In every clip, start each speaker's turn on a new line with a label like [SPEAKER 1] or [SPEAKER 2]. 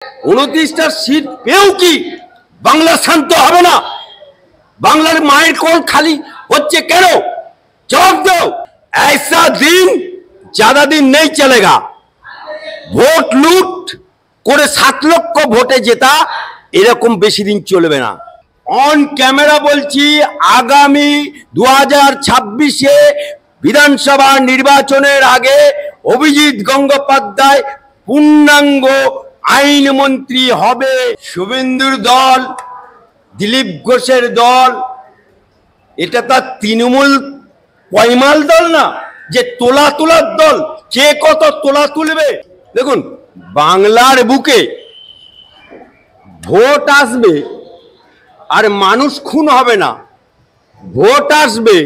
[SPEAKER 1] 29টা seat পেয়েও কি বাংলা শান্ত হবে না? বাংলার মায়ের কোল খালি হচ্ছে কেন? জবাব দাও। ऐसा दिन ज्यादा दिन नहीं चलेगा। ভোট লুট করে 7 লক্ষ ভোটে জেতা এরকম বেশি দিন চলবে না। অন ক্যামেরা বলছি, আগামী 2026-এ বিধানসভা নির্বাচনের আগে অভিজিৎ গঙ্গোপাধ্যায় পূর্ণাঙ্গ আইনমন্ত্রী হবে। শুভেন্দুর দল, দিলীপ ঘোষের দল, এটা তার তৃণমূল পয়মাল দল না যে তোলা তোলার দল। কে কত তোলা তুলবে? দেখুন, বাংলার বুকে ভোট আসবে আর মানুষ খুন হবে না। ভোট আসবে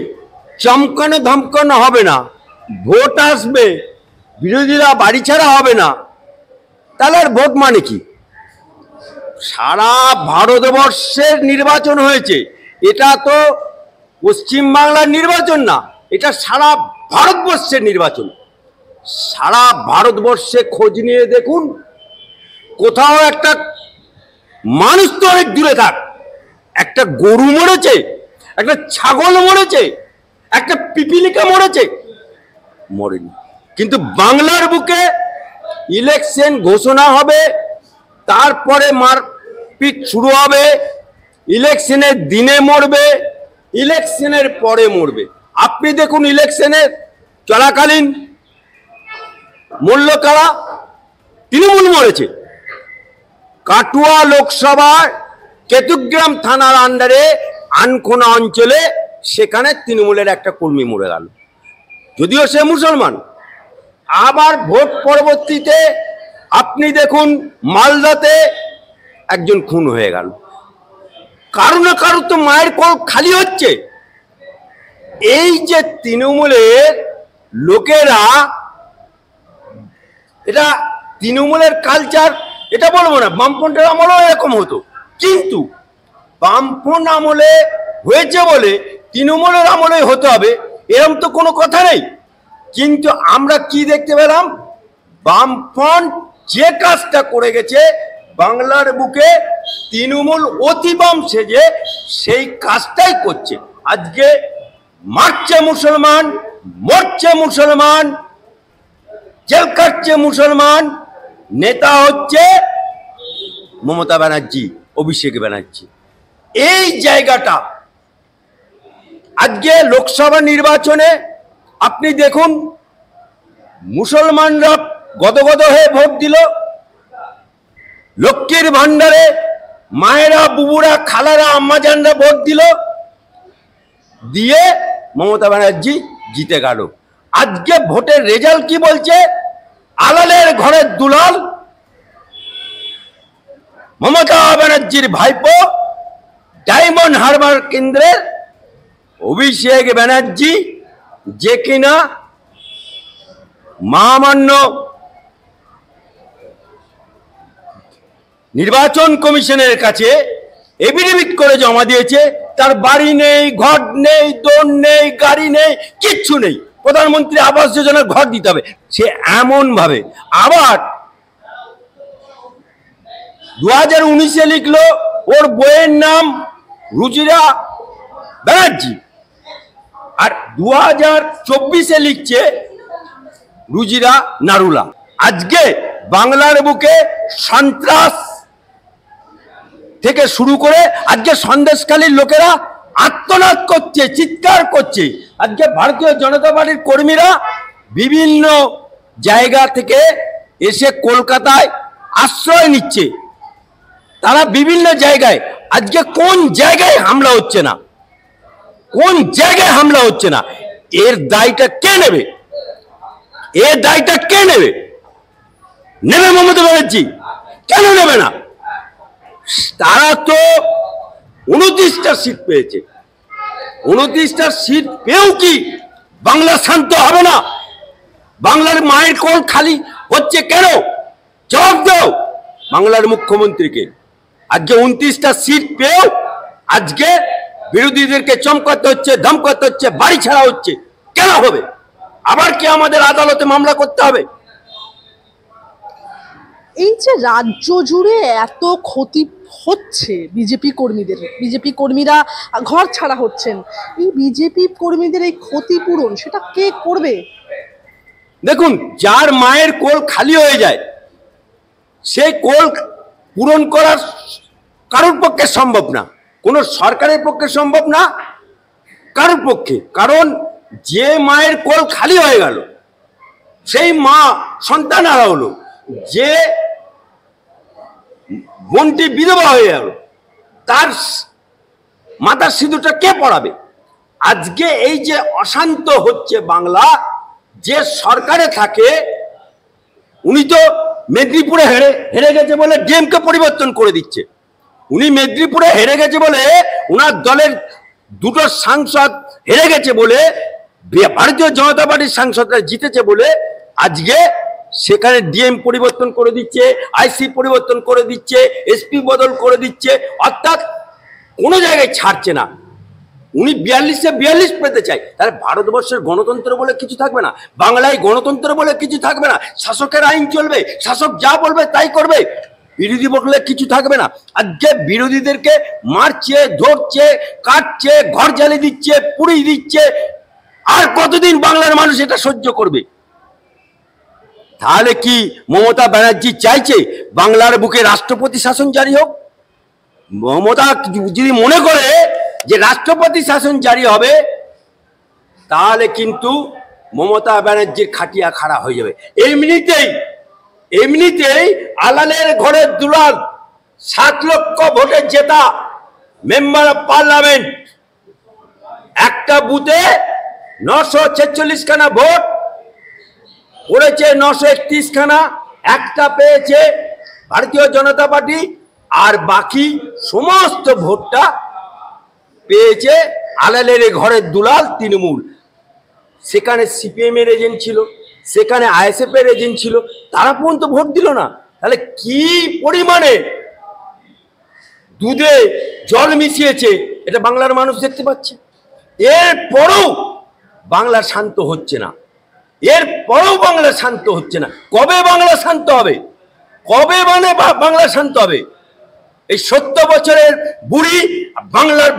[SPEAKER 1] চমকানো ধমকানো হবে না। ভোট আসবে বিরোধীরা বাড়ি ছাড়া হবে না। তাহলে আর ভোট মানে কি? সারা ভারতবর্ষের নির্বাচন হয়েছে। এটা তো পশ্চিমবাংলার নির্বাচন না, এটা সারা ভারতবর্ষের নির্বাচন। সারা ভারতবর্ষে খোঁজ নিয়ে দেখুন, কোথাও একটা মানুষ তো অনেক দূরে থাক, একটা গরু মরেছে, একটা ছাগল মরেছে, একটা পিপিলিকা মরেছে, মরেনি। কিন্তু বাংলার বুকে ইলেকশন ঘোষণা হবে, তারপরে মারপিট শুরু হবে, ইলেকশনের দিনে মরবে, ইলেকশনের পরে মরবে। আপনি দেখুন, ইলেকশনের চলাকালীন মূল্য কারা? তৃণমূল মরেছে। কাটুয়া লোকসভার কেতুগ্রাম থানার আন্ডারে আনকোনা অঞ্চলে, সেখানে তৃণমূলের একটা কর্মী মরে গেল, যদিও সে মুসলমান। আবার ভোট পরবর্তীতে আপনি দেখুন, মালদাতে একজন খুন হয়ে গেল। কারো না কারো তো মায়ের কোল খালি হচ্ছে। এই যে তৃণমূলের লোকেরা, এটা তৃণমূলের কালচার, এটা বলবো না। বামপন্থের আমলেও এরকম হতো, কিন্তু বামপন্থ আমলে হয়েছে বলে তৃণমূলের আমলে হতে হবে এরকম তো কোনো কথা নেই। কিন্তু আমরা কি দেখতে পেলাম? বামপন্থ যে কাজটা করে গেছে বাংলার বুকে, তৃণমূল অতি বাম সেজে সেই কাজটাই করছে। আজকে মারছে মুসলমান, মরছে মুসলমান, জেল কাটছে মুসলমান। নেতা হচ্ছে মমতা ব্যানার্জি, অভিষেক ব্যানার্জি। এই জায়গাটা আজকে লোকসভা নির্বাচনে আপনি দেখুন, মুসলমানরা গদগদ হয়ে ভোট দিল। লক্ষ্মীর ভান্ডারে মায়েরা, বুবুরা, খালারা, আম্মাজানরা ভোট দিল, দিয়ে মমতা ব্যানার্জি জিতে গেল। আজকে ভোটের রেজাল্ট কি বলছে? আলালের ঘরের দুলাল মমতা ব্যানার্জির ভাইপো, ডায়মন্ড হারবার কেন্দ্রের অভিষেক ব্যানার্জি, যে কিনা মহামান্য নির্বাচন কমিশনের কাছে এফিডেভিট করে জমা দিয়েছে। তার বাড়ি নেই, ঘর নেই, দোন নেই, গাড়ি নেই, কিচ্ছু নেই। প্রধানমন্ত্রী আবাস যোজনার ঘর দিতে হবে। সে এমন ভাবে আবার 2019-এ লিখলো ওর বইয়ের নাম রুচিরা ব্যানার্জি, আর 2024-এ লিখছে রুজিরা নারুলা। আজকে বাংলার বুকে সন্ত্রাস থেকে শুরু করে আজকে সন্দেশখালীর লোকেরা আত্মনাদ করছে, চিৎকার করছে। আজকে ভারতীয় জনতা পার্টির কর্মীরা বিভিন্ন জায়গা থেকে এসে কলকাতায় আশ্রয় নিচ্ছে। তারা বিভিন্ন জায়গায়, আজকে কোন জায়গায় হামলা হচ্ছে না, কোন জায়গায় হামলা হচ্ছে না, এর দায়টা কে নেবে? এর দায়টা কে নেবে? নেবে মমতা ব্যানার্জি? কেন নেবে না? তারা তো 29টা সিট পেয়েছে। 29টা সিট পেয়েও কি বাংলা শান্ত হবে না? বাংলার মায়ের কোল খালি হচ্ছে কেন? জবাব দাও বাংলার মুখ্যমন্ত্রীকে। আজকে 29টা সিট পেয়েও আজকে বিরোধীদেরকে চমকাতে হচ্ছে, ধমকাতে হচ্ছে, বাড়ি ছাড়া হচ্ছে। কেন হবে? আবার কি আমাদের আদালতে মামলা করতে হবে?
[SPEAKER 2] এই যে রাজ্য জুড়ে এত ক্ষতি হচ্ছে বিজেপি কর্মীরা ঘর ছাড়া হচ্ছেন, এই বিজেপি কর্মীদের এই ক্ষতিপূরণ সেটা কে করবে?
[SPEAKER 1] দেখুন, যার মায়ের কোল খালি হয়ে যায় সেই কোল পূরণ করা কারোর পক্ষে সম্ভব না, কোনো সরকারের পক্ষে সম্ভব না, কারোর পক্ষে। কারণ যে মায়ের কোল খালি হয়ে গেল, সেই মা সন্তান হারা হলো, যে বোনটি বিধবা হয়ে গেল, তার মাথার সিঁদুরটা কে পড়াবে? আজকে এই যে অশান্ত হচ্ছে বাংলা, যে সরকারে থাকে উনি তো মেদিনীপুরে হেরে গেছে বলে ডিএমকে পরিবর্তন করে দিচ্ছে। উনি মেদিনীপুরে হেরে গেছে বলে, ওনার দলের দুটো সাংসদ হেরে গেছে বলে, ভারতীয় জনতা পার্টির সাংসদরা জিতেছে বলে আজকে সেখানে ডিএম পরিবর্তন করে দিচ্ছে, আইসি পরিবর্তন করে দিচ্ছে, এসপি বদল করে দিচ্ছে, অর্থাৎ কোনো জায়গায় ছাড়ছে না। উনি 42 পেতে চাই, তাহলে ভারতবর্ষের গণতন্ত্র বলে কিছু থাকবে না, বাংলায় গণতন্ত্র বলে কিছু থাকবে না, শাসকের আইন চলবে, শাসক যা বলবে তাই করবে, বিরোধী বললে কিছু থাকবে না। আজকে বিরোধীদেরকে মারছে, ধরছে, কাটছে, ঘর জ্বালিয়ে দিচ্ছে, পুড়িয়ে দিচ্ছে। আর কতদিন বাংলার মানুষ এটা সহ্য করবে? তাহলে কি মমতা ব্যানার্জি চাইছে বাংলার বুকে রাষ্ট্রপতি শাসন জারি হোক? মমতা যদি মনে করে যে রাষ্ট্রপতি শাসন জারি হবে, তাহলে কিন্তু মমতা ব্যানার্জির খাটিয়া খাড়া হয়ে যাবে। এমনিতেই আলালের ঘরের দুলাল 7 লক্ষ ভোটে জেতা মেম্বার অফ পার্লামেন্ট, একটা বুথে 946 খানা ভোট পড়েছে, 931 খানা, একটা পেয়েছে ভারতীয় জনতা পার্টি, আর বাকি সমস্ত ভোটটা পেয়েছে আলালের ঘরের দুলাল তৃণমূল। সেখানে সিপিএম এর এজেন্ট ছিল, সেখানে আইএসএফ এর এজেন্ট ছিল, তারা পর্যন্ত ভোট দিল না। তাহলে কি পরিমাণে দুধে জল মিশিয়েছে এটা বাংলার মানুষ দেখতে পাচ্ছে। এরপরও বাংলা শান্ত হচ্ছে না, এরপরও বাংলা শান্ত হচ্ছে না। কবে বাংলা শান্ত হবে? কবে বাংলা শান্ত হবে? এই 70 বছরের বুড়ি বাংলার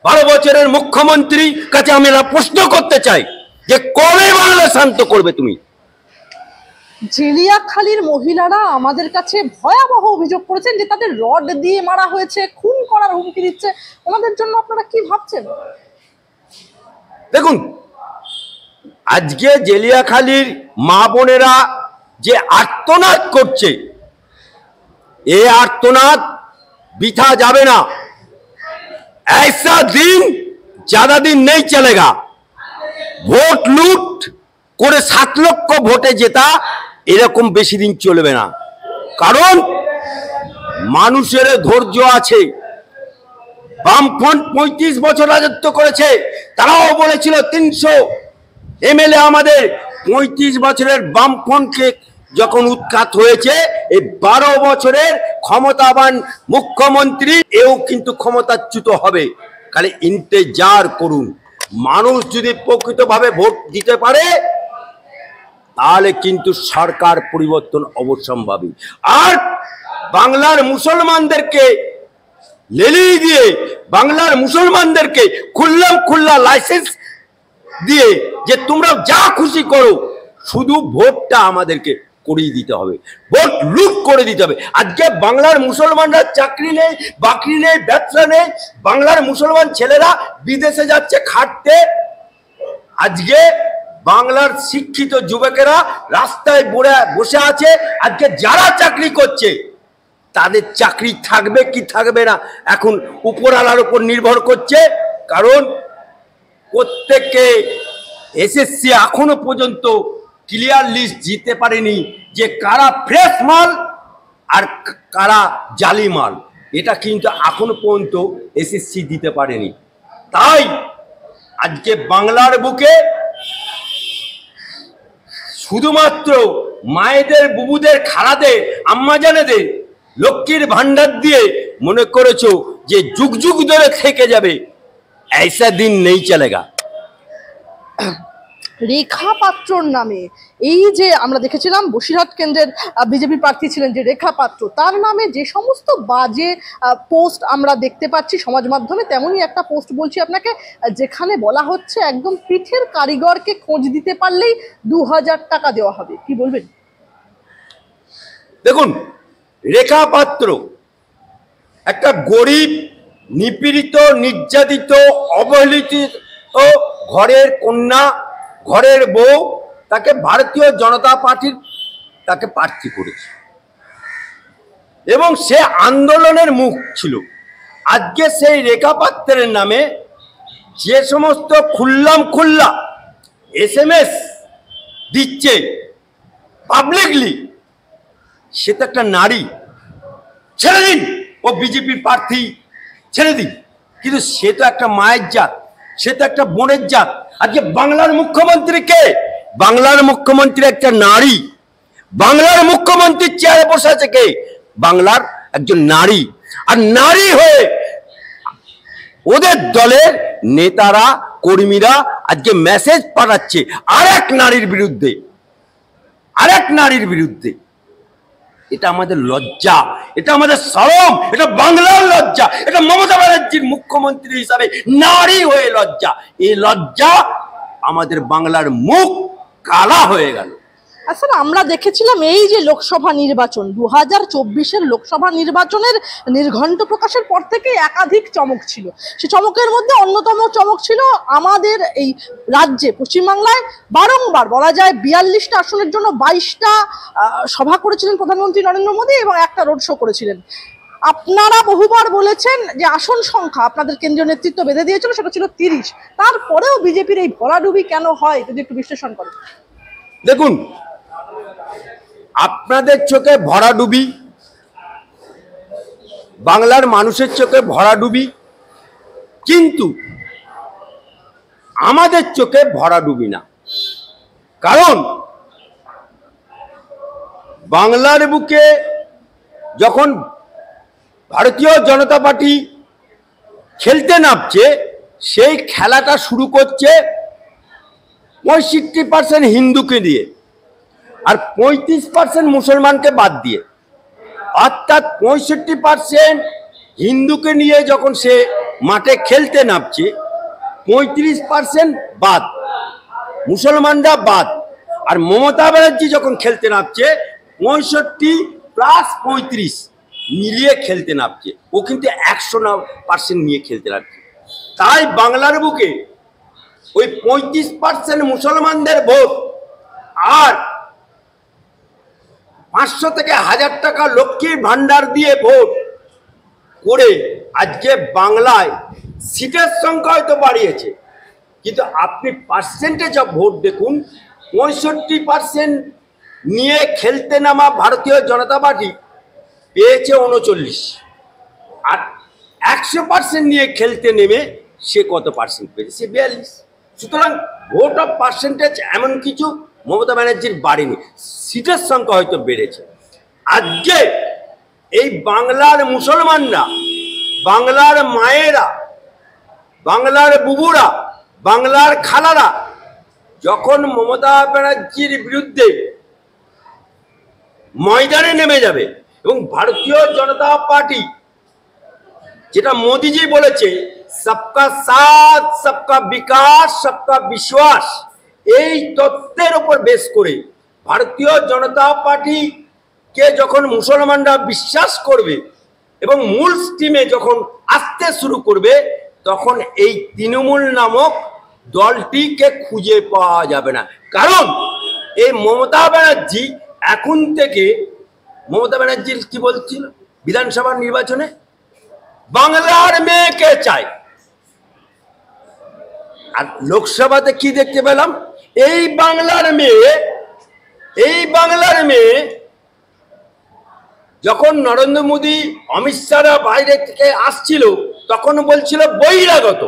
[SPEAKER 1] 12 বছরের মুখ্যমন্ত্রী কাছে আমি প্রশ্ন করতে চাই যে কবে বাংলা শান্ত করবে তুমি?
[SPEAKER 2] জেলিয়াখালীর মহিলারা আমাদের কাছে ভয়াবহ অভিযোগ করেছেন যে তাদের রড দিয়ে মারা হয়েছে, খুন করার হুমকি দিচ্ছে। ওনাদের জন্য আপনারা কি ভাবছেন?
[SPEAKER 1] দেখুন, আজকে জেলিয়াখালীর মা বোনেরা যে আর্তনাদ করছে, এ আর্তনাদ বৃথা যাবে না। ऐसा दिन ज्यादा दिन नहीं चलेगा। ভোট লুট করে 7 লক্ষ ভোটে জেতা এরকম বেশি দিন চলবে না। কারণ মানুষের ধৈর্য আছে। বামফ্রন্ট 35 বছর রাজত্ব করেছে, তারাও বলেছিল 300 এমএলএ আমাদের। 35 বছরের বামফ্রন্টকে যখন উৎখাত হয়েছে, এই 12 বছরের ক্ষমতাবান মুখ্যমন্ত্রী এও কিন্তু ক্ষমতাচ্যুত হবে। খালি ইন্তেজার করুন। মানুষ যদি প্রকৃতভাবে ভোট দিতে পারে তাহলে কিন্তু সরকার পরিবর্তন অবশ্যম্ভাবী। আর বাংলার মুসলমানদেরকে লেলিয়ে দিয়ে, বাংলার মুসলমানদেরকে খুল্লা লাইসেন্স দিয়ে যে তোমরা যা খুশি করো, শুধু ভোটটা আমাদেরকে করিয়ে দিতে হবে, ভোট লুট করে দিতে হবে। আজকে বাংলার মুসলমানরা চাকরি নেই, বাকরি নেই, ব্যবসা নেই। বাংলার মুসলমান ছেলেরা বিদেশে যাচ্ছে খাটতে। আজকে বাংলার শিক্ষিত যুবকেরা রাস্তায় বসে আছে। আজকে যারা চাকরি করছে তাদের চাকরি থাকবে কি থাকবে না এখন উপরওয়ালার উপর নির্ভর করছে। কারণ প্রত্যেককে এসএসসি এখনো পর্যন্ত ক্লিয়ার লিস্ট দিতে পারেনি যে কারা ফ্রেশ মাল আর কারা জালি মাল। এটা কিন্তু এখনো পর্যন্ত এসএসসি দিতে পারেনি। তাই আজকে বাংলার বুকে শুধুমাত্র মায়েদের, বুবুদের, খালাদের, আম্মাজানেদের লক্ষ্মীর ভান্ডার দিয়ে মনে করেছো যে যুগ যুগ ধরে থেকে যাবে। ऐसा दिन नहीं चलेगा।
[SPEAKER 2] রেখা পাত্রর নামে এই যে আমরা দেখেছিলাম বসিরহাট কেন্দ্রের বিজেপি প্রার্থী ছিলেন যে রেখা পাত্র, তার নামে যে সমস্ত বাজে পোস্ট আমরা দেখতে পাচ্ছি সমাজ মাধ্যমে, তেমনই একটা পোস্ট বলছি আপনাকে, যেখানে বলা হচ্ছে একদম পিঠের কারিগরকে খোঁজ দিতে পারলেই 2000 টাকা দেওয়া হবে। কি বলবেন?
[SPEAKER 1] দেখুন, রেখা পাত্র একটা গরিব, নিপীড়িত, নির্যাতিত, অবহেলিত ঘরের কন্যা, ঘরের বউ, তাকে ভারতীয় জনতা পার্টির তাকে প্রার্থী করেছে এবং সে আন্দোলনের মুখ ছিল। আজকে সেই রেখা পাত্রের নামে যে সমস্ত খুল্লা SMS দিচ্ছে পাবলিকলি, সে তো একটা নারী। ছেড়ে দিন, ও বিজেপির প্রার্থী, ছেড়ে দিন, কিন্তু সে তো একটা মায়ের জাত, সে তো একটা বোনের জাত। আজকে বাংলার মুখ্যমন্ত্রী কে? বাংলার মুখ্যমন্ত্রী একটা নারী। বাংলার মুখ্যমন্ত্রীর চেয়ারে বসে আছে কে? বাংলার একজন নারী। আর নারী হয়ে ওদের দলের নেতারা, কর্মীরা আজকে মেসেজ পাঠাচ্ছে আরেক নারীর বিরুদ্ধে। এটা আমাদের লজ্জা, এটা আমাদের শরম, এটা বাংলার লজ্জা, এটা মমতা ব্যানার্জির মুখ্যমন্ত্রী হিসাবে নারী হয়ে লজ্জা। এই লজ্জা আমাদের বাংলার মুখ কালা হয়ে গেল।
[SPEAKER 2] আসলে আমরা দেখেছিলাম এই যে লোকসভা নির্বাচন 2024-এর লোকসভা নির্বাচনের নির্ঘণ্ট প্রকাশের পর থেকে একাধিক চমক ছিল। সে চমকের মধ্যে অন্যতম চমক ছিল আমাদের এই রাজ্যে পশ্চিমবাংলায় বারংবার বলা যায় 42টা আসনের জন্য 22টা সভা করেছিলেন প্রধানমন্ত্রী নরেন্দ্র মোদী এবং একটা রোড শো করেছিলেন। আপনারা বহুবার বলেছেন যে আসন সংখ্যা আপনাদের কেন্দ্রীয় নেতৃত্ব বেঁধে দিয়েছিল, সেটা ছিল 30। তারপরেও বিজেপির এই ভরাডুবি কেন হয়, যদি একটু বিশ্লেষণ করেন।
[SPEAKER 1] দেখুন, আপনাদের চোখে ভরাডুবি, বাংলার মানুষের চোখে ভরাডুবি, কিন্তু আমাদের চোখে ভরাডুবি না। কারণ বাংলার বুকে যখন ভারতীয় জনতা পার্টি খেলতে নামছে, সেই খেলাটা শুরু করছে 65% হিন্দুকে দিয়ে আর 35% মুসলমানকে বাদ দিয়ে। অর্থাৎ 65% হিন্দুকে নিয়ে যখন সে মাঠে খেলতে নামছে, 35% বাদ, মুসলমানরা বাদ। আর মমতা ব্যানার্জি যখন খেলতে নামছে 65+35 মিলিয়ে খেলতে নামছে। ও কিন্তু 100% নিয়ে খেলতে নামছে। তাই বাংলার বুকে ওই 35% মুসলমানদের ভোট আর 500 থেকে 1000 টাকা লক্ষ্মীর ভান্ডার দিয়ে ভোট করে আজকে বাংলায় সিটের সংখ্যা হয়তো বাড়িয়েছে, কিন্তু আপনি পার্সেন্টেজ অফ ভোট দেখুন। 65% নিয়ে খেলতে নামা ভারতীয় জনতা পার্টি পেয়েছে 39, আর 100% নিয়ে খেলতে নেমে সে কত পার্সেন্ট পেয়েছে? সে 42। সুতরাং ভোট অফ পার্সেন্টেজ এমন কিছু মমতা ব্যানার্জির বাড়েনি, সিটের সংখ্যা হয়তো বেড়েছে। আজকে এই বাংলার মুসলমানরা, বাংলার মায়েরা, বাংলার বুবুরা, বাংলার খালারা যখন মমতা ব্যানার্জির বিরুদ্ধে ময়দানে নেমে যাবে এবং ভারতীয় জনতা পার্টি যেটা মোদিজি বলেছে সবকা সাথ, সবকা বিকাশ, সবকা বিশ্বাস, এই তত্ত্বের উপর বেস করে ভারতীয় জনতা পার্টিকে যখন মুসলমানরা বিশ্বাস করবে এবং মূল স্ট্রিমে যখন আসতে শুরু করবে, তখন এই তৃণমূল নামক দলটিকে খুঁজে পাওয়া যাবে না। কারণ এই মমতা ব্যানার্জি এখন থেকে, মমতা ব্যানার্জি কি বলছিল বিধানসভার নির্বাচনে? বাংলার মেয়েকে চাই। আর লোকসভাতে কি দেখতে পেলাম? এই বাংলার মেয়ে যখন নরেন্দ্র মোদী, অমিত শাহরা বাইরে থেকে আসছিল তখন বলছিল বহিরাগত।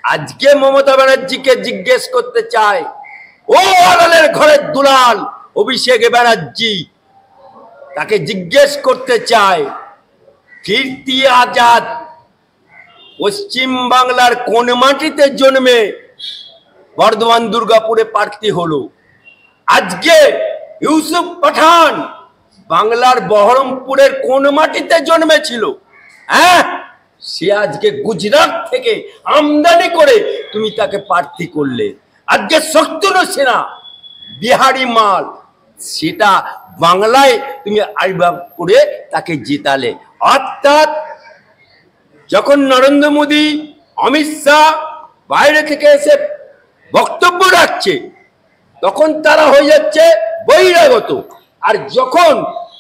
[SPEAKER 1] আজকে মমতা ব্যানার্জিকে জিজ্ঞেস করতে চায়, ও আলালের ঘরের দুলাল অভিষেক ব্যানার্জি, তাকে জিজ্ঞেস করতে চায়, কীর্তি আজাদ পশ্চিম বাংলার কোন মাটিতে জন্মে বর্ধমান দুর্গাপুরে প্রার্থী হলো। আজকে ইউসুফ পাঠান বাংলার বহরমপুরের কোন মাটিতে জন্মেছিল? হ্যাঁ, সে আজকে গুজরাট থেকে আমদানি করে তুমি তাকে প্রার্থী করলে। আজকে শত্রুঘ্ন সিনহা বিহারি মাল, সেটা বাংলায় তুমি আবির্ভাব করে তাকে জিতালে। অর্থাৎ যখন নরেন্দ্র মোদী, অমিত শাহ বাইরে থেকে এসে বক্তব্য রাখছে, তখন তারা হয়ে যাচ্ছে বহিরাগত। আর যখন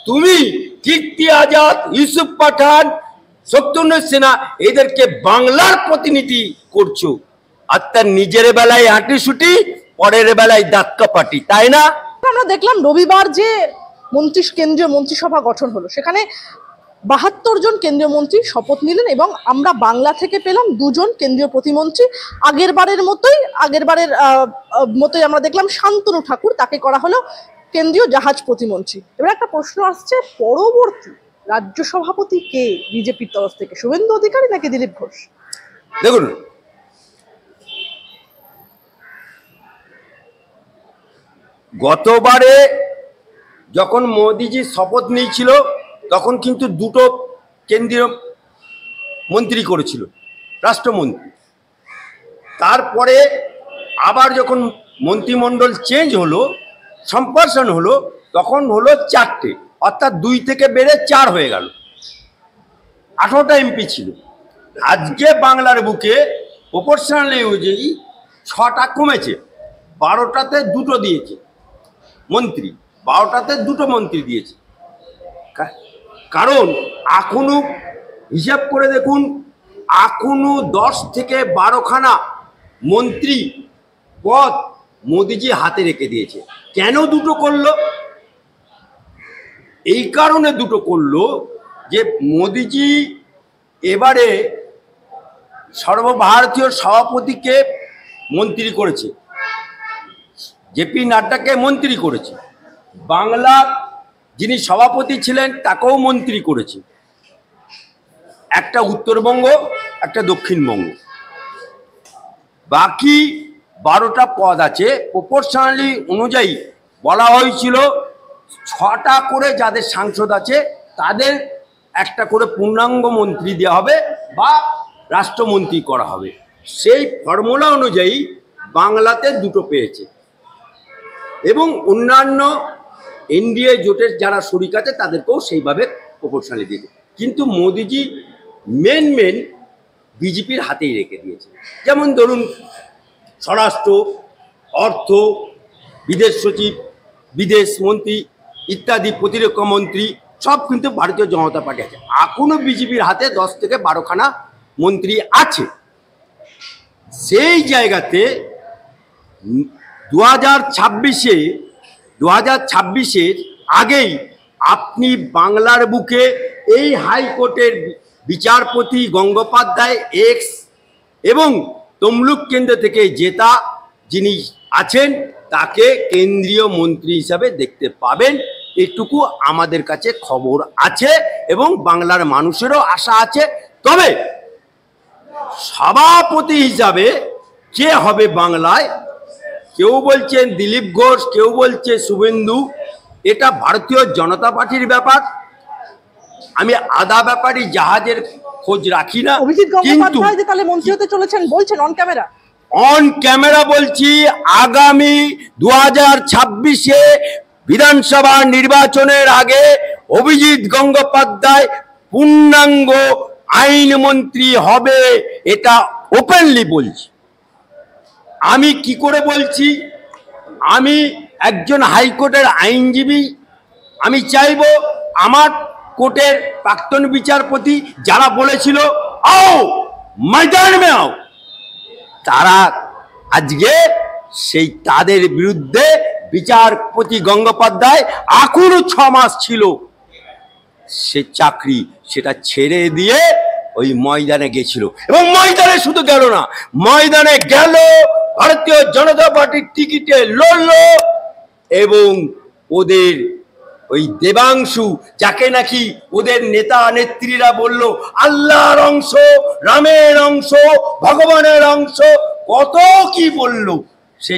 [SPEAKER 1] তুমি কীর্তি আজাদ, ইউসুফ পাঠান, শত্রুঘ্ন সিনহা এদেরকে বাংলার প্রতিনিধি করছো, অর্থাৎ নিজের বেলায় হাঁটিসুটি, পরের বেলায় দাক্কাপাটি, তাই না?
[SPEAKER 2] আমরা দেখলাম রবিবার যে কেন্দ্রীয় মন্ত্রিসভা গঠন হলো, সেখানে ৭২ জন কেন্দ্রীয় মন্ত্রী শপথ নিলেন এবং আমরা বাংলা থেকে পেলাম 2 জন কেন্দ্রীয় প্রতিমন্ত্রী। আগের বারের মতোই আমরা দেখলাম শান্তনু ঠাকুর, তাকে করা হলো কেন্দ্রীয় জাহাজ প্রতিমন্ত্রী। এবার একটা প্রশ্ন আসছে, পরবর্তী রাজ্য সভাপতি কে বিজেপির তরফ থেকে, শুভেন্দু অধিকারী নাকি দিলীপ ঘোষ?
[SPEAKER 1] দেখুন, গতবারে যখন মোদিজি শপথ নিয়েছিল তখন কিন্তু 2টো কেন্দ্রীয় মন্ত্রী করেছিল, রাষ্ট্রমন্ত্রী। তারপরে আবার যখন মন্ত্রিমণ্ডল চেঞ্জ হলো, সম্প্রসারণ হলো, তখন হলো 4টে, অর্থাৎ 2 থেকে বেড়ে 4 হয়ে গেল। 18টা এমপি ছিল। আজকে বাংলার বুকে প্রপোর্শনালি অনুযায়ী 6টা কমেছে, 12টাতে 2টো দিয়েছে মন্ত্রী, 12টাতে 2টো মন্ত্রী দিয়েছে। কারণ এখনো হিসাব করে দেখুন, এখনো 10 থেকে 12খানা মন্ত্রী পদ মোদিজি হাতে রেখে দিয়েছে। কেন 2টো করলো? এই কারণে 2টো করলো যে মোদিজি এবারে সর্বভারতীয় সভাপতিকে মন্ত্রী করেছে, জেপি নাড্ডাকে মন্ত্রী করেছে, বাংলার যিনি সভাপতি ছিলেন তাকেও মন্ত্রী করেছে, একটা উত্তরবঙ্গ, একটা দক্ষিণবঙ্গ, বাকি 12টা পদ আছে। প্রপোর্শনালি অনুযায়ী বলা হয়েছিল 6টা করে যাদের সাংসদ আছে তাদের একটা করে পূর্ণাঙ্গ মন্ত্রী দেওয়া হবে বা রাষ্ট্রমন্ত্রী করা হবে। সেই ফর্মুলা অনুযায়ী বাংলাতে 2টো পেয়েছে এবং অন্যান্য এনডিএ জোটের যারা শরিক আছে তাদেরকেও সেইভাবে প্রপোর্শনালি দিয়েছে। কিন্তু মোদিজি মেন বিজেপির হাতেই রেখে দিয়েছে। যেমন ধরুন স্বরাষ্ট্র, অর্থ, বিদেশ সচিব, বিদেশ মন্ত্রী ইত্যাদি, প্রতিরক্ষা মন্ত্রী সব কিন্তু ভারতীয় জনতা পার্টি আছে। এখনো বিজেপির হাতে 10 থেকে 12খানা মন্ত্রী আছে। সেই জায়গাতে 2026-এর আগেই আপনি বাংলার বুকে এই হাইকোর্টের বিচারপতি গঙ্গোপাধ্যায় এক্স এবং তমলুক কেন্দ্র থেকে জেতা যিনি আছেন তাকে কেন্দ্রীয় মন্ত্রী হিসাবে দেখতে পাবেন, এটুকু আমাদের কাছে খবর আছে এবং বাংলার মানুষেরও আশা আছে। তবে সভাপতি হিসাবে কে হবে বাংলায়, কেউ বলছেন দিলীপ ঘোষ, কেউ বলছে শুভেন্দু, এটা ভারতীয় জনতা পার্টির ব্যাপার। আমি আদা ব্যাপারী জাহাজের খোঁজ রাখি না,
[SPEAKER 2] কিন্তু তাহলে মন্ত্রী হতে চলেছেন বলছেন
[SPEAKER 1] অন ক্যামেরা বলছি, আগামী 2026-এ বিধানসভা নির্বাচনের আগে অভিজিৎ গঙ্গোপাধ্যায় পূর্ণাঙ্গ আইনমন্ত্রী হবে, এটা ওপেনলি বলছি। আমি কি করে বলছি? আমি একজন হাইকোর্টের আইনজীবী, আমি চাইব আমার কোর্টের প্রাক্তন বিচারপতি যারা বলেছিল আও ময়দান মে আও, তারা আজকে সেই তাদের বিরুদ্ধে বিচারপতি গঙ্গোপাধ্যায় এখনো 6 মাস ছিল সে চাকরি, সেটা ছেড়ে দিয়ে ওই ময়দানে গেছিল এবং ময়দানে শুধু গেল না, ময়দানে গেল ভারতীয় জনতা পার্টির টিকিটে লড়লো এবং ওদের ওই দেবাংশু, যাকে নাকি ওদের নেতা নেত্রীরা বলল আল্লাহর অংশ, রামের অংশ, ভগবানের অংশ, কত কি বলল, সে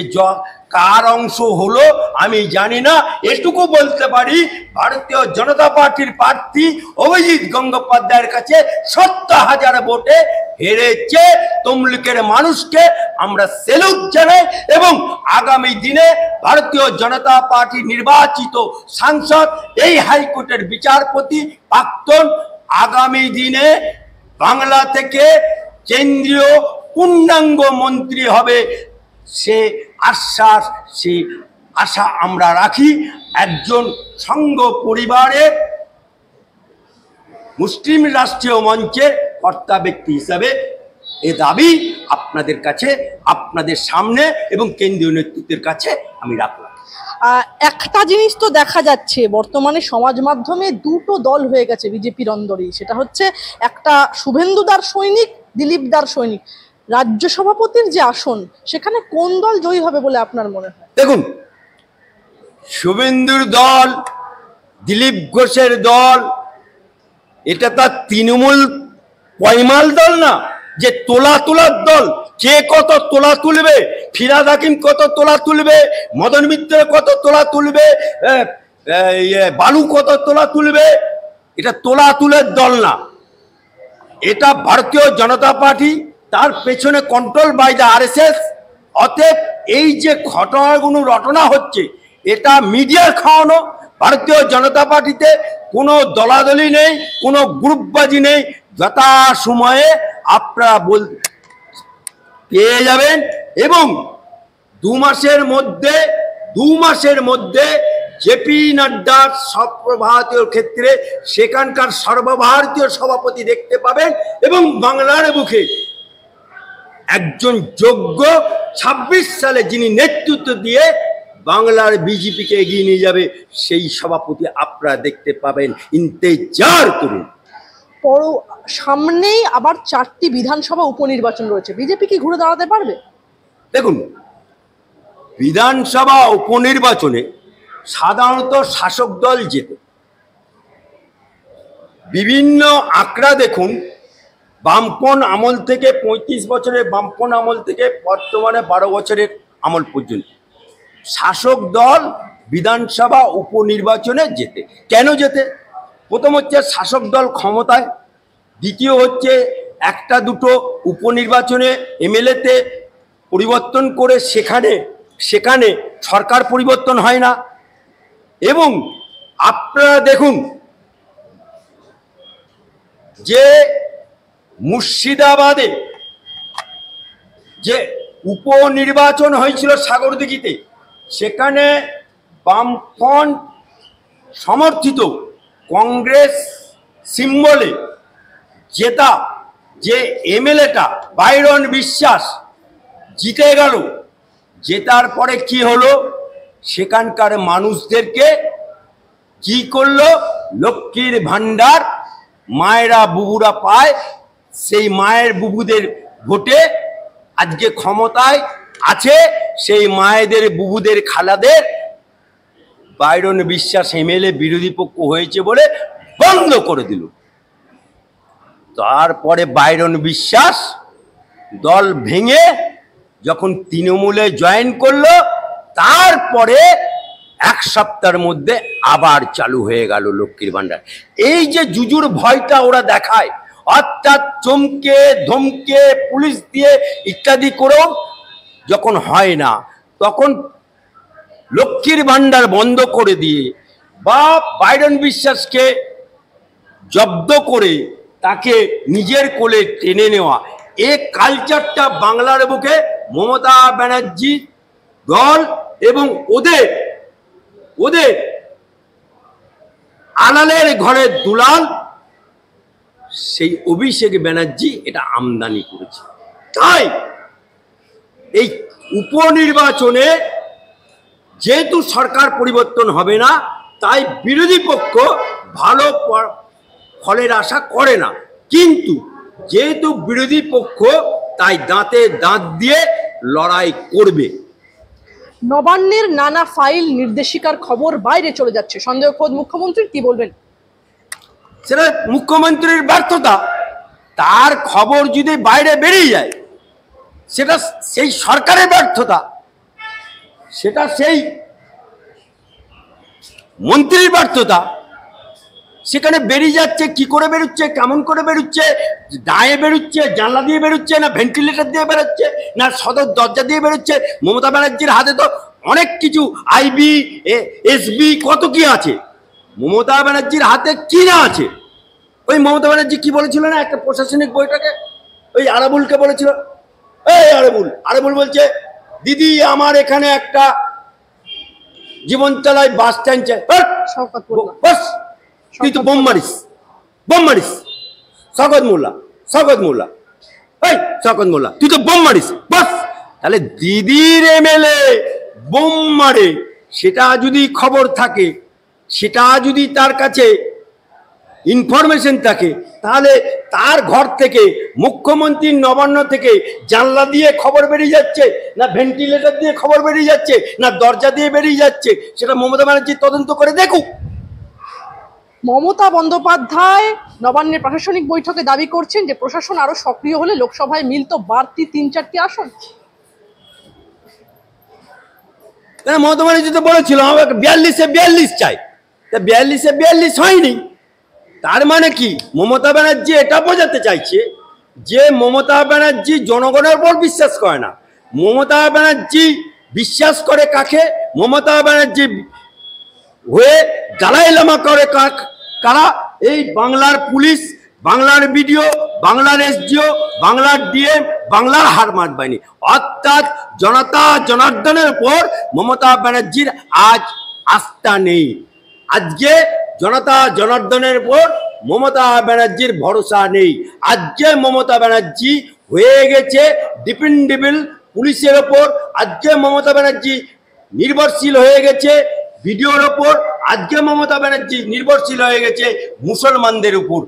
[SPEAKER 1] কার অংশ হলো আমি জানি না। এটুকু বলতে পারি, ভারতীয় জনতা পার্টির প্রার্থী অভিজিৎ গঙ্গোপাধ্যায়ের কাছে 70,000 ভোটে হেরেছে তমলুকের মানুষকে আমরা সেলুট জানাই। এবং আগামী দিনে ভারতীয় জনতা পার্টি নির্বাচিত সাংসদ, এই হাইকোর্টের বিচারপতি প্রাক্তন, আগামী দিনে বাংলা থেকে কেন্দ্রীয় পূর্ণাঙ্গ মন্ত্রী হবে, সে আশ্বাস, সে আশা আমরা রাখি। একজন সংঘ পরিবারের মুসলিম রাষ্ট্রীয় মঞ্চের কর্তা ব্যক্তি হিসাবে এ দাবি আপনাদের কাছে, আপনাদের সামনে এবং কেন্দ্রীয় নেতৃত্বের কাছে আমি রাখলাম।
[SPEAKER 2] একটা জিনিস তো দেখা যাচ্ছে বর্তমানে সমাজ মাধ্যমে দুটো দল হয়ে গেছে বিজেপির অন্দরেই, সেটা হচ্ছে একটা শুভেন্দুদার সৈনিক, দিলীপদার সৈনিক। রাজ্য সভাপতির যে আসন, সেখানে কোন দল জয়ী হবে বলে আপনার মনে হয়?
[SPEAKER 1] দেখুন, শুভেন্দুর দল, দিলীপ ঘোষের দল, এটা তার তৃণমূল পয়মাল দল না যে তোলার দল। কে কত তোলা তুলবে, ফিরাদ হাকিম কত তোলা তুলবে, মদন মিত্র কত তোলা তুলবে, বালু কত তোলা তুলবে, এটা তুলের দল না। এটা ভারতীয় জনতা পার্টি, তার পেছনে কন্ট্রোল বাই দ্য RSS। অতএব এই যে ঘটনাগুলো রটনা হচ্ছে, এটা মিডিয়ার খাওয়ানো। ভারতীয় জনতা পার্টিতে কোনো দলাদলি নেই, কোনো গ্রুপবাজি নেই। যথা সময়ে আপনারা পেয়ে যাবেন। এবং 2 মাসের মধ্যে জেপি নাড্ডার সর্বভারতীয় ক্ষেত্রে সেখানকার সর্বভারতীয় সভাপতি দেখতে পাবেন। এবং বাংলার বুকে একজন যোগ্য 26 সালে যিনি নেতৃত্ব দিয়ে বাংলার বিজেপিকে এগিয়ে নিয়ে যাবে, সেই সভাপতি আপনারা দেখতে পাবেন। ইন্তেজার করুন।
[SPEAKER 2] সামনেই আবার 4টি বিধানসভা উপনির্বাচন রয়েছে, বিজেপি কি ঘুরে দাঁড়াতে পারবে?
[SPEAKER 1] দেখুন, বিধানসভা উপনির্বাচনে সাধারণত শাসক দল যেত। বিভিন্ন আঁকড়া দেখুন, বামপন আমল থেকে 35 বছরের বামপন আমল থেকে বর্তমানে 12 বছরের আমল পর্যন্ত শাসক দল বিধানসভা উপনির্বাচনে যেতে। কেন যেতে? প্রথম হচ্ছে শাসক দল ক্ষমতায়, দ্বিতীয় হচ্ছে একটা দুটো উপনির্বাচনে MLA-তে পরিবর্তন করে সেখানে সরকার পরিবর্তন হয় না। এবং আপনারা দেখুন যে মুর্শিদাবাদে যে উপনির্বাচন হয়েছিল সাগরদিঘিতে, সেখানে বামফ্রন্ট সমর্থিত কংগ্রেস সিম্বলে জেতা যে MLA-টা বাইরন বিশ্বাস জিতে গেল। জেতার পরে কি হলো, সেখানকার মানুষদেরকে কি করলো, লক্ষ্মীর ভান্ডার মায়েরা বুবুরা পায়, সেই মায়ের বুবুদের ভোটে আজকে ক্ষমতায় আছে। সেই মায়েদের বুবুদের খালাদের বাইরন বিশ্বাস MLA বিরোধী পক্ষ হয়েছে বলে বন্ধ করে দিল। তারপরে বাইরন বিশ্বাস দল ভেঙে যখন তৃণমূলে জয়েন করলো, তারপরে 1 সপ্তাহের মধ্যে আবার চালু হয়ে গেল লক্ষ্মীর ভান্ডার। এই যে জুজুর ভয়টা ওরা দেখায়, অর্থাৎ চমকে ধমকে পুলিশ দিয়ে ইত্যাদি করেও যখন হয় না, তখন লক্ষ্মীর ভান্ডার বন্ধ করে দিয়ে বা বাইরন বিশ্বাসকে জব্দ করে তাকে নিজের কোলে টেনে নেওয়া, এই কালচারটা বাংলার বুকে মমতা ব্যানার্জি দল এবং ওদের আলালের ঘরের দুলাল সেই অভিষেক ব্যানার্জি এটা আমদানি করেছে। তাই এই উপনির্বাচনে যেহেতু সরকার পরিবর্তন হবে না, তাই বিরোধী পক্ষ ভালো ফলের আশা করে না। কিন্তু যেহেতু বিরোধী পক্ষ, তাই দাঁতে দাঁত দিয়ে লড়াই করবে।
[SPEAKER 2] নবান্নের নানা ফাইল নির্দেশিকার খবর বাইরে চলে যাচ্ছে, সন্দেহ খোদ মুখ্যমন্ত্রীর, কি বলবেন?
[SPEAKER 1] সেটা মুখ্যমন্ত্রীর ব্যর্থতা। তার খবর যদি বাইরে বেরিয়ে যায়, সেটা সেই সরকারের ব্যর্থতা। সেটা সেই মন্ত্রীর ব্যর্থতা। সেখানে বেরিয়ে যাচ্ছে, কি করে বেরোচ্ছে, কেমন করে বেরোচ্ছে, ডায়ে বেরোচ্ছে, জানলা দিয়ে বেরোচ্ছে, না ভেন্টিলেটর দিয়ে বেরোচ্ছে, না সদর দরজা দিয়ে বেরোচ্ছে। মমতা ব্যানার্জির হাতে তো অনেক কিছু, আইবি, এসবি, কত কি আছে। মমতা ব্যানার্জির হাতে কি না আছে। ওই মমতা ব্যানার্জি কি বলেছিল না একটা প্রশাসনিক বৈঠকে, ওই আরাবুলকে বলেছিল, এই আরাবুল বলছে, দিদি আমার এখানে একটা জীবনতলায় বাস স্ট্যান্ড চাই। বাস, তুই তো বোম মারিস। শওকত মোল্লা, এই শওকত মোল্লা, তুই তো বোম মারিস। বাস, তাহলে দিদির এমএলএ বোম মারে, সেটা যদি খবর থাকে, সেটা যদি তার কাছে ইনফরমেশন থাকে, তাহলে তার ঘর থেকে, মুখ্যমন্ত্রীর নবান্ন থেকে জানলা দিয়ে খবর বেরিয়ে যাচ্ছে, না ভেন্টিলেটর দিয়ে খবর বেরিয়ে যাচ্ছে, না দরজা দিয়ে বেরিয়ে যাচ্ছে, সেটা মমতা ব্যানার্জি তদন্ত করে দেখুক।
[SPEAKER 2] মমতা বন্দ্যোপাধ্যায় নবান্নের প্রশাসনিক বৈঠকে দাবি করছেন যে প্রশাসন আরো সক্রিয় হলে লোকসভায় মিলত বাড়তি 3-4টি আসন।
[SPEAKER 1] মমতা ব্যানার্জি তো বলেছিল আমাকে 42-এ 42 চাই, তা 42-এ 42 হয়নি। তার মানে কি, মমতা ব্যানার্জি এটা বোঝাতে চাইছে যে মমতা ব্যানার্জি জনগণের উপর বিশ্বাস করে না। মমতা ব্যানার্জি বিশ্বাস করে কাকে? মমতা ব্যানার্জি হয়ে দালাই লামা করে কারা? এই বাংলার পুলিশ, বাংলার বিডিও, বাংলার এসডিও, বাংলার ডিএম, বাংলার হারমাত বাহিনী, অর্থাৎ জনতা জনার্দনের উপর মমতা ব্যানার্জির আজ আস্থা নেই। আজকে জনতা জনার্দনের উপর মমতা ব্যানার্জির ভরসা নেই। আজকে মমতা ব্যানার্জি হয়ে গেছে ডিপেন্ডেবল পুলিশের ওপর। আজকে মমতা ব্যানার্জি নির্ভরশীল হয়ে গেছে ভিডিওর ওপর। আজকে মমতা ব্যানার্জি নির্ভরশীল হয়ে গেছে মুসলমানদের উপর।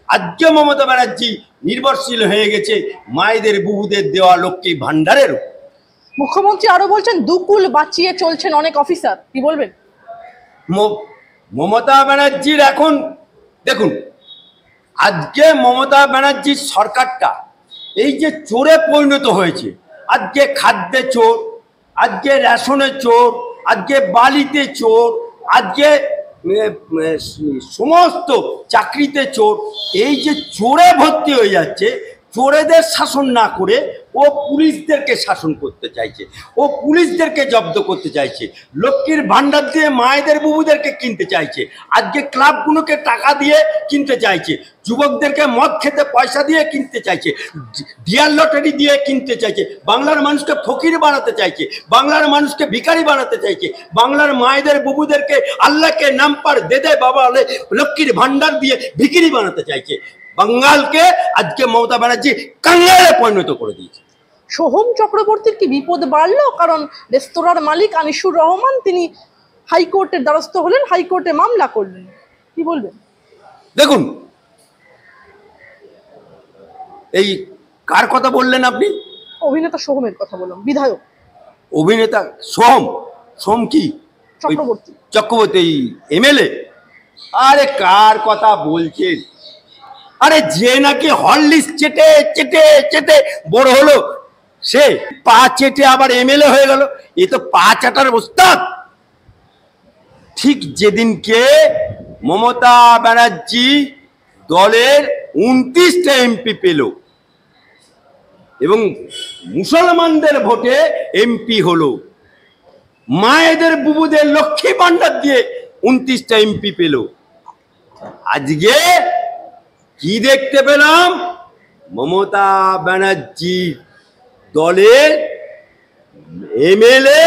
[SPEAKER 1] আজকে মমতা ব্যানার্জি নির্ভরশীল হয়ে গেছে মায়েদের বুবুদের দেওয়া লক্ষ্মী ভান্ডারের উপর।
[SPEAKER 2] মুখ্যমন্ত্রী আরো বলছেন দুকুল বাঁচিয়ে চলছেন অনেক অফিসার, কি বলবেন?
[SPEAKER 1] মমতা ব্যানার্জির এখন দেখুন, আজকে মমতা ব্যানার্জির সরকারটা এই যে চোরে পরিণত হয়েছে, আজকে খাদ্যে চোর, আজকে রেশনে চোর, আজকে বালিতে চোর, আজকে সমস্ত চাকরিতে চোর। এই যে চোরে ভর্তি হয়ে যাচ্ছে, চোরেদের শাসন না করে ও পুলিশদেরকে শাসন করতে চাইছে, ও পুলিশদেরকে জব্দ করতে চাইছে, লক্ষ্মীর ভান্ডার দিয়ে মায়েদের বুবুদেরকে কিনতে চাইছে, আজকে ক্লাবগুলোকে টাকা দিয়ে কিনতে চাইছে, যুবকদেরকে মদ খেতে পয়সা দিয়ে কিনতে চাইছে, ডিয়ার লটারি দিয়ে কিনতে চাইছে, বাংলার মানুষকে ফকির বানাতে চাইছে, বাংলার মানুষকে ভিখারি বানাতে চাইছে, বাংলার মায়েদের বুবুদেরকে আল্লাহকে নাম পার দে দে বাবা লক্ষ্মীর ভান্ডার দিয়ে ভিখিরি বানাতে চাইছে। বাঙালকে আজকে মমতা ব্যানার্জি কাঙ্গালে পরিণত করে দিয়েছে।
[SPEAKER 2] সোহম চক্রবর্তীর কি বিপদ বাড়লো? কারণ রেস্তোরাঁর মালিক আনিসুর রহমান তিনি হাইকোর্টের দ্বারস্থ হলেন, হাইকোর্টে মামলা করলেন, কি বলবেন?
[SPEAKER 1] দেখুন, এই কার কথা বললেন আপনি?
[SPEAKER 2] অভিনেতা সোহমের কথা বললাম, বিধায়ক
[SPEAKER 1] অভিনেতা সোম কি চক্রবর্তী এমএলএ? আরে কার কথা বলছেন? আরে যে নাকি হরলিক্স চেটে চেটে চেটে বড় হলো, সে পা চেটে আবার এমএলএ হয়ে গেল। এ তো পা চাটার ওস্তাদ। ঠিক যেদিনকে মমতা ব্যানার্জি দলের 29টা এমপি পেল এবং মুসলমানদের ভোটে এমপি হলো, মায়েদের বুবুদের লক্ষ্মী ভান্ডার দিয়ে 29টা এমপি পেল, আজকে কি দেখতে পেলাম? মমতা ব্যানার্জি দলের এমএলএ,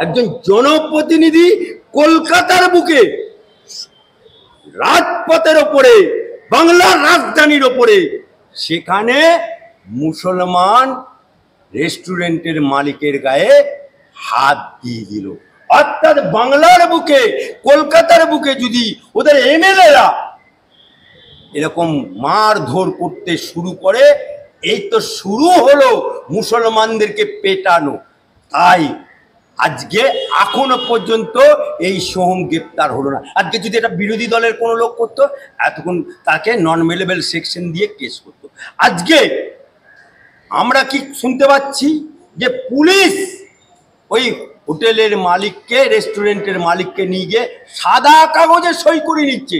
[SPEAKER 1] একজন জনপ্রতিনিধি কলকাতার বুকে রাজপথের ওপরে, বাংলার রাজধানীর ওপরে, সেখানে মুসলমান রেস্টুরেন্টের মালিকের গায়ে হাত দিয়ে দিল। অর্থাৎ বাংলার বুকে, কলকাতার বুকে যদি ওদের এমএলএরা এরকম মারধর করতে শুরু করে, এই তো শুরু হলো মুসলমানদেরকে পেটানো। তাই আজকে এখনো পর্যন্ত এই সোহম গ্রেপ্তার হলো না। আজকে যদি এটা বিরোধী দলের কোনো লোক করতো, এতক্ষণ তাকে নন মেলেবল সেকশন দিয়ে কেস করতো। আজকে আমরা কি শুনতে পাচ্ছি যে পুলিশ ওই হোটেলের মালিককে, রেস্টুরেন্টের মালিককে নিয়ে গিয়ে সাদা কাগজে সই করে নিচ্ছে।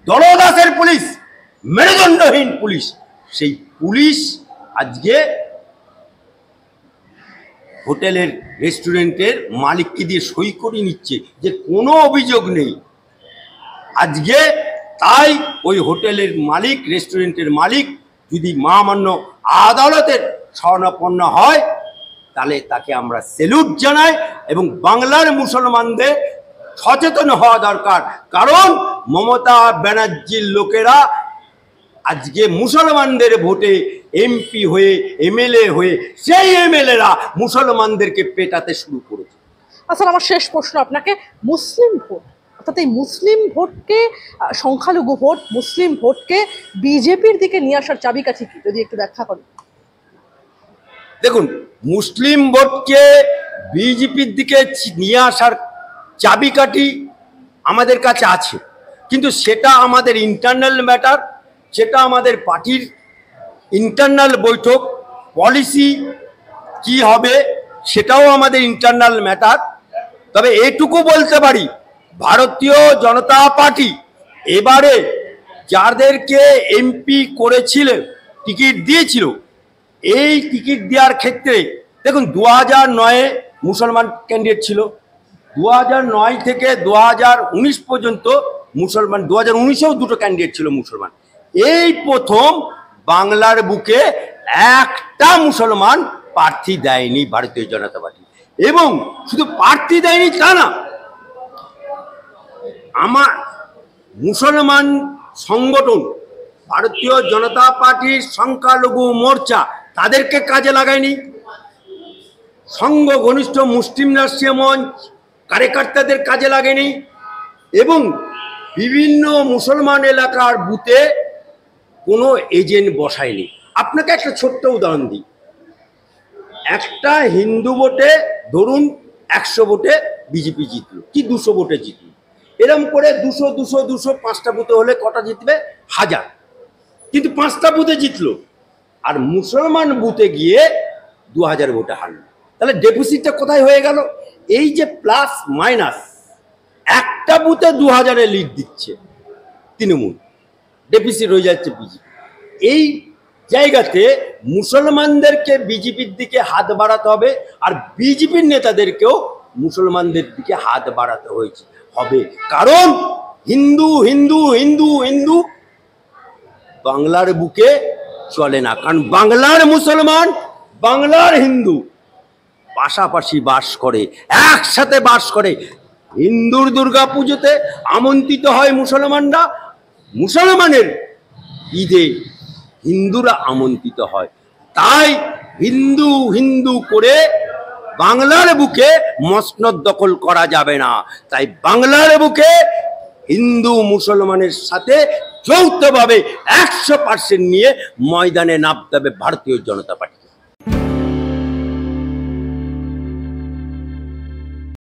[SPEAKER 1] দলদাসের পুলিশ, মেরুদণ্ডহীন পুলিশ, সেই পুলিশ আজকে হোটেলের রেস্টুরেন্টের মালিককে দিয়ে সই করে নিচ্ছে যে কোনো অভিযোগ নেই। আজকে তাই ওই হোটেলের মালিক, রেস্টুরেন্টের মালিক যদি মহামান্য আদালতের শরণাপন্ন হয় তাহলে তাকে আমরা স্যালুট জানাই। এবং বাংলার মুসলমানদের সচেতন হওয়া দরকার, কারণ মমতা ব্যানার্জির লোকেরা আজকে মুসলমানদের ভোটে এমপি হয়ে, এমএলএ হয়ে, সেই এমএলএরা মুসলমানদেরকে পেটাতে শুরু করেছে।
[SPEAKER 2] আচ্ছা, আমার শেষ প্রশ্ন আপনাকে, মুসলিম ভোট অর্থাৎ এই মুসলিম ভোটকে, সংখ্যালঘু ভোট, মুসলিম ভোটকে বিজেপির দিকে নিয়ে আসার চাবিকাঠি কি, যদি একটু ব্যাখ্যা করেন।
[SPEAKER 1] দেখুন, মুসলিম ভোটকে বিজেপির দিকে নিয়ে আসার চাবিকাঠি আমাদের কাছে আছে, কিন্তু সেটা আমাদের ইন্টারনাল ম্যাটার, সেটা আমাদের পার্টির ইন্টারনাল বৈঠক, পলিসি কি হবে সেটাও আমাদের ইন্টারনাল ম্যাটার। তবে এটুকু বলতে পারি, ভারতীয় জনতা পার্টি এবারে যাদেরকে এমপি করেছিল, টিকিট দিয়েছিল, এই টিকিট দেওয়ার ক্ষেত্রে দেখুন 2009-এ মুসলমান ক্যান্ডিডেট ছিল, 2009 থেকে 2019 পর্যন্ত মুসলমান, 2019-এও দুটো ক্যান্ডিডেট ছিল মুসলমান। এই প্রথম বাংলার বুকে একটা মুসলমান প্রার্থী দেয়নি ভারতীয় জনতা পার্টি। এবং শুধু প্রার্থী দেয়নি তা না, আমার মুসলমান সংগঠন ভারতীয় জনতা পার্টির সংখ্যালঘু মোর্চা তাদেরকে কাজে লাগায়নি, সংঘ ঘনিষ্ঠ মুসলিম রাষ্ট্রীয় মঞ্চ কার্যকর্তাদের কাজে লাগেনি, এবং বিভিন্ন মুসলমান এলাকার বুথে কোনো এজেন্ট বসায়নি। আপনাকে একটা ছোট্ট উদাহরণ দিই, একটা হিন্দু ভোটে ধরুন 100 ভোটে বিজেপি জিতলো কি 200 ভোটে জিতলো, এরকম করে 200 200 200 5টা বুথে হলে কটা জিতবে? 1000, কিন্তু 5টা বুথে জিতলো। আর মুসলমান বুথে গিয়ে 2000 ভোটে হারলো। তাহলে ডেফিসিটটা কোথায় হয়ে গেল? এই যে প্লাস মাইনাস, একটা বুথে 2000-এ লিড দিচ্ছে তৃণমূল, ডেফিসিট হয়ে যাচ্ছে বিজেপি। এই জায়গাতে মুসলমানদেরকে বিজেপির দিকে হাত বাড়াতে হবে, আর বিজেপির নেতাদেরকেও মুসলমানদের দিকে হাত বাড়াতে হবে, কারণ হিন্দু হিন্দু হিন্দু হিন্দু বাংলার বুকে চলে না। কারণ বাংলার মুসলমান, বাংলার হিন্দু পাশাপাশি বাস করে, একসাথে বাস করে। হিন্দুর দুর্গা পুজোতে আমন্ত্রিত হয় মুসলমানরা, মুসলমানের ঈদে হিন্দুরা আমন্ত্রিত হয়। তাই হিন্দু হিন্দু করে বাংলার বুকে মসনদ দখল করা যাবে না। তাই বাংলার বুকে হিন্দু মুসলমানের সাথে যৌথভাবে 100% নিয়ে ময়দানে নামতে হবে ভারতীয় জনতা পার্টি।